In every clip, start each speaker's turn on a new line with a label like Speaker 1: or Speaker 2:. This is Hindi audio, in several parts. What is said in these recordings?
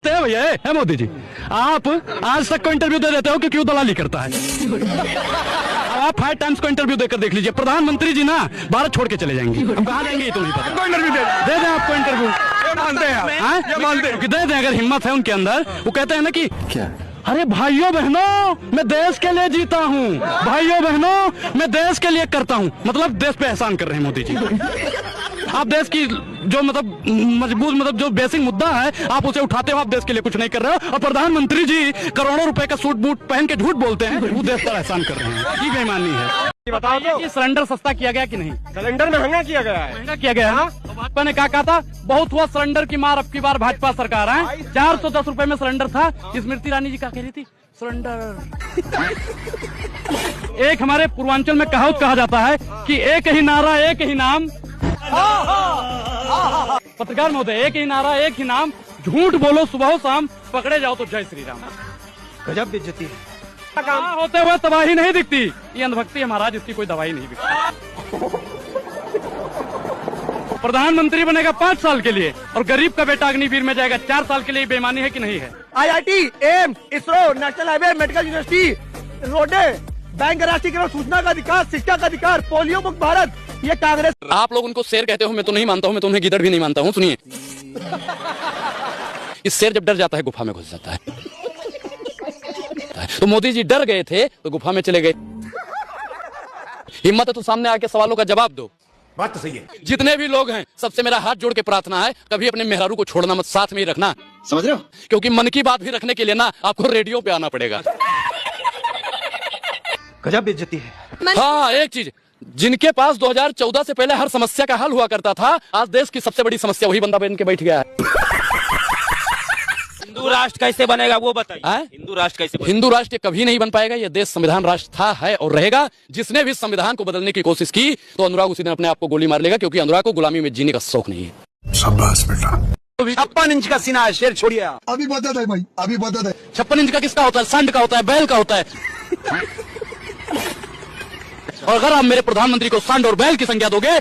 Speaker 1: देखते हैं भैया। है मोदी जी, आप आज तक को इंटरव्यू दे देते हो कि क्यों दलाली करता है। आप 5 टाइम्स को इंटरव्यू देकर देख लीजिए, प्रधानमंत्री जी ना भारत छोड़ के चले जाएंगे। हम कहाँ जाएंगे ये तो नहीं पता। इंटरव्यू दे दें आपको इंटरव्यू, मानते हैं, मानते हैं, दे दें अगर हिम्मत है उनके अंदर। वो कहते हैं ना कि क्या, अरे भाइयों बहनों मैं देश के लिए जीता हूँ, भाइयों बहनों मैं देश के लिए करता हूँ। मतलब देश पे एहसान कर रहे हैं मोदी जी। आप देश की जो मतलब मजबूत मतलब जो बेसिक मुद्दा है आप उसे उठाते हो, आप देश के लिए कुछ नहीं कर रहे हो। और प्रधानमंत्री जी करोड़ों रुपए का सूट बूट पहन के झूठ बोलते हैं, वो देश पर एहसान कर रहे हैं। ये बेईमानी है।
Speaker 2: बताओ तो,
Speaker 1: ये सिलेंडर सस्ता किया गया कि नहीं?
Speaker 2: सिलेंडर महंगा किया गया है।
Speaker 1: महंगा किया गया है। तो भाजपा ने क्या कहा था, बहुत हुआ सिलेंडर की मार, अब की बार भाजपा सरकार है। 410 रुपए में सिलेंडर था। स्मृति ईरानी जी क्या कह रही थी, सिलेंडर। एक हमारे पूर्वांचल में कहावत कहा जाता है कि एक ही नारा एक ही नाम। पत्रकार महोदय, एक ही नारा एक ही नाम, झूठ बोलो सुबह शाम, पकड़े जाओ तो जय श्री राम।
Speaker 2: गजब बेइज्जती है।
Speaker 1: होते हुए तबाही नहीं दिखती, ये अंधभक्ति है महाराज, इसकी कोई दवाई नहीं दिखती। प्रधानमंत्री बनेगा 5 साल के लिए और गरीब का बेटा अग्निवीर में जाएगा 4 साल के लिए। बेईमानी है कि नहीं है?
Speaker 2: IIT, AIIMS, ISRO, national highway, medical university, रोडे, बैंक, राष्ट्रीय सूचना का अधिकार, शिक्षा का अधिकार, पोलियो मुक्त भारत, ये कांग्रेस।
Speaker 1: आप लोग उनको शेर कहते हो, मैं तो नहीं मानता हूँ, मैं तो उन्हें गिदड़ भी नहीं मानता हूँ। सुनिए, इस शेर जब डर जाता है गुफा में घुस जाता है। तो मोदी जी डर गए थे तो गुफा में चले गए। हिम्मत है तो सामने आके सवालों का जवाब दो।
Speaker 2: बात तो सही है।
Speaker 1: जितने भी लोग हैं सबसे मेरा हाथ जोड़ के प्रार्थना है, कभी अपने मेहरारू को छोड़ना मत, साथ में ही रखना, समझ रहे हो? क्योंकि मन की बात भी रखने के लिए ना आपको रेडियो पे आना पड़ेगा।
Speaker 2: गजब बेइज्जती है।
Speaker 1: हाँ, एक चीज, जिनके पास 2014 से पहले हर समस्या का हल हुआ करता था, आज देश की सबसे बड़ी समस्या वही बंदा बन के बैठ गया है।
Speaker 3: हिंदू राष्ट्र कैसे बनेगा वो बताइए। हिंदू राष्ट्र कैसे बनेगा?
Speaker 1: हिंदू राष्ट्र कभी नहीं बन पाएगा। यह देश संविधान राष्ट्र था, है और रहेगा। जिसने भी संविधान को बदलने की कोशिश की तो अनुराग उसी दिन अपने आप को गोली मार लेगा, क्योंकि अनुराग को गुलामी में जीने का शौक नहीं है।
Speaker 4: शाबाश बेटा।
Speaker 3: 56 इंच का सीना है, शेर छोड़िए।
Speaker 4: अभी बता दे भाई, अभी बता दे।
Speaker 1: 56 इंच का किसका होता है? सांड का होता है, बैल का होता है। और अगर आप मेरे प्रधानमंत्री को सांड और बैल की संज्ञा दोगे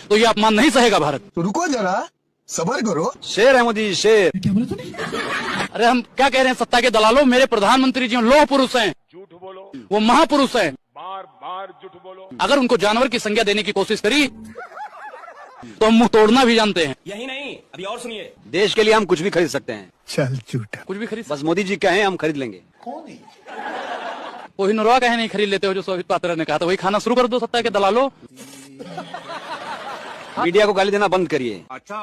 Speaker 1: तो ये अपमान नहीं सहेगा भारत।
Speaker 4: तो रुको जरा, सबर करो।
Speaker 3: शेर है मोदी, शेर।
Speaker 4: क्या बोला तूने?
Speaker 1: अरे हम क्या कह रहे हैं, सत्ता के दलालों, मेरे प्रधानमंत्री जी लोह पुरुष हैं,
Speaker 2: झूठ बोलो,
Speaker 1: वो महापुरुष हैं।
Speaker 2: बार बार झूठ बोलो।
Speaker 1: अगर उनको जानवर की संज्ञा देने की कोशिश करी तो हम मुंह तोड़ना भी जानते हैं।
Speaker 3: यही नहीं, अभी और सुनिए। देश के लिए हम कुछ भी खरीद सकते हैं।
Speaker 4: चल झूठा।
Speaker 1: कुछ भी खरीद,
Speaker 3: बस मोदी जी कहें हम खरीद लेंगे।
Speaker 1: वही नरवा कहे नहीं खरीद लेते हो जो शोभित पात्रा ने कहा था, वही खाना शुरू कर दो सत्ता के दलालों।
Speaker 3: मीडिया को गाली देना बंद करिए। अच्छा,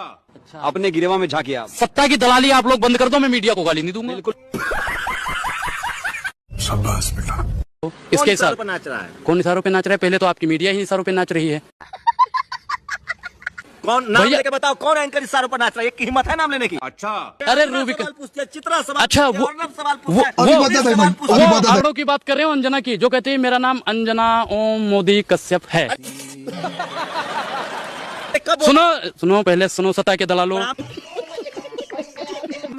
Speaker 3: अपने गिरेवा में झांकिए आप।
Speaker 1: सत्ता की दलाली आप लोग बंद कर दो, मैं मीडिया को गाली नहीं दूंगा।
Speaker 3: बिल्कुल।
Speaker 4: शाबाश बेटा।
Speaker 1: इसके साथ
Speaker 3: पर नाच रहा है?
Speaker 1: कौन इशारों पे नाच रहा है? पहले तो आपकी मीडिया ही इशारों पे नाच रही है।
Speaker 3: कौन नाम लेके बताओ, कौन एंकर इशारों पर नाच रहा है? एक हिम्मत है नाम लेने की? अच्छा।
Speaker 1: अरे रूबिका,
Speaker 3: पूछते, चित्रा सवाल,
Speaker 1: अच्छा वो
Speaker 4: अभी बता दे भाई, अभी बता दे।
Speaker 1: आंकड़ों की बात कर रहे हो, अंजना की, जो कहती है मेरा नाम अंजना ओम मोदी कश्यप है। सुनो सुनो, पहले सुनो, सत्ता के दलालों,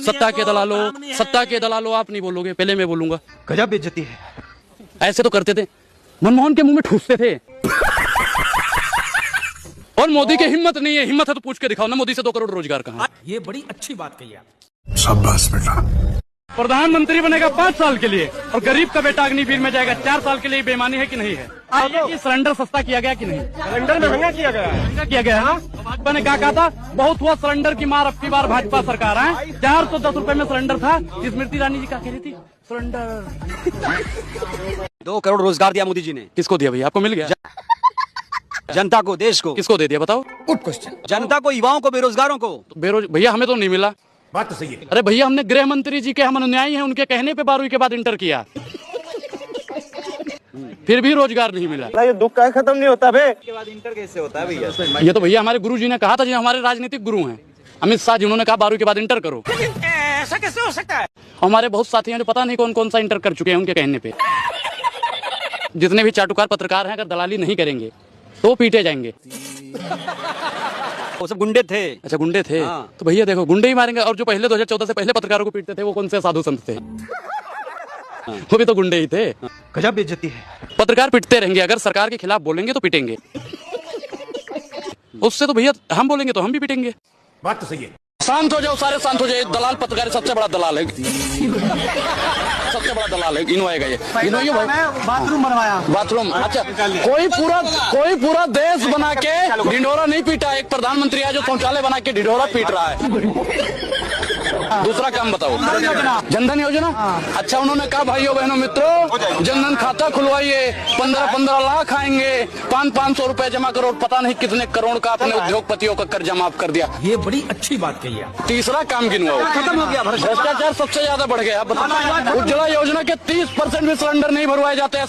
Speaker 1: सत्ता के दलालों, सत्ता के दलालों, आप नहीं बोलोगे, पहले मैं बोलूंगा।
Speaker 3: गजब बेइज्जती है।
Speaker 1: ऐसे तो करते थे, मनमोहन के मुंह में ठूसते थे। और मोदी की हिम्मत नहीं है। हिम्मत है तो पूछ के दिखाओ ना, मोदी से 2 करोड़ रोजगार कहाँ?
Speaker 3: ये बड़ी अच्छी बात कही आप।
Speaker 4: शाबाश बेटा।
Speaker 1: प्रधानमंत्री बनेगा 5 साल के लिए और गरीब का बेटा अग्निवीर में जाएगा 4 साल के लिए। बेईमानी है कि नहीं है? ये सिलेंडर सस्ता किया गया कि नहीं?
Speaker 2: सिलेंडर महंगा किया गया है।
Speaker 1: महंगा किया गया है। तो भाजपा ने क्या कहा था, बहुत हुआ सिलेंडर की मार, अब की बार भाजपा सरकार है। 410 रुपए में सिलेंडर था। स्मृति ईरानी जी क्या कह रही थी, सिलेंडर।
Speaker 3: 2 करोड़ रोजगार दिया मोदी जी ने।
Speaker 1: किसको दिया भैया? आपको मिल गया?
Speaker 3: जनता को, देश को।
Speaker 1: किसको दे दिया बताओ?
Speaker 4: Good question.
Speaker 3: जनता को, युवाओं को, बेरोजगारों को।
Speaker 1: भैया हमें तो नहीं मिला।
Speaker 2: बात तो सही है।
Speaker 1: अरे भैया, हमने गृह मंत्री जी के हम अनुयायी हैं, उनके कहने पे 12वीं के बाद इंटर किया, फिर भी रोजगार नहीं मिला।
Speaker 3: ये दुख का खत्म नहीं होता बे। के बाद इंटर कैसे होता है भैया?
Speaker 1: ये तो भैया हमारे गुरु जी ने कहा था, जो हमारे राजनीतिक गुरु हैं, अमित शाह जी, उन्होंने कहा 12वीं के बाद इंटर करो।
Speaker 3: ऐसा कैसे हो सकता है?
Speaker 1: हमारे बहुत साथी हैं जो पता नहीं कौन कौन सा इंटर कर चुके हैं उनके कहने पे। जितने भी चाटुकार पत्रकार हैं, अगर दलाली नहीं करेंगे तो पीटे जाएंगे।
Speaker 3: वो सब गुंडे थे।
Speaker 1: अच्छा, गुंडे थे।
Speaker 3: हाँ।
Speaker 1: तो भैया देखो, गुंडे ही मारेंगे। और जो पहले 2014 से पहले पत्रकारों को पीटते थे वो कौन से साधु संत थे? वो भी तो गुंडे ही थे।
Speaker 3: गजब बेइज्जती है।
Speaker 1: पत्रकार पिटते रहेंगे, अगर सरकार के खिलाफ बोलेंगे तो पिटेंगे। उससे तो भैया हम बोलेंगे तो हम भी पिटेंगे।
Speaker 2: बात तो सही है।
Speaker 1: शांत हो जाओ, सारे शांत हो जाए। दलाल पत्रकार सबसे बड़ा दलाल है, सबसे बड़ा दलाल है। इनो आएगा ये, इनो ये भाई
Speaker 2: बाथरूम बनवाया।
Speaker 1: बाथरूम। अच्छा, कोई पूरा देश बना के ढिंढोरा नहीं पीटा, एक प्रधानमंत्री है जो शौचालय बना के ढिंढोरा पीट रहा है। दूसरा काम बताओ, जनधन योजना। अच्छा, उन्होंने कहा भाइयों बहनों मित्रों, जनधन खाता खुलवाइए, 15-15 लाख आएंगे, 500 रुपए जमा करो, पता नहीं कितने करोड़ का अपने उद्योगपतियों का कर्जा माफ कर दिया।
Speaker 5: ये बड़ी अच्छी बात कही है।
Speaker 1: तीसरा काम गिनवाओ,
Speaker 2: खत्म हो गया
Speaker 1: भ्रष्टाचार सबसे ज्यादा बढ़ गया। उज्ज्वला योजना के 30% भी सिलेंडर नहीं भरवाए जाते हैं।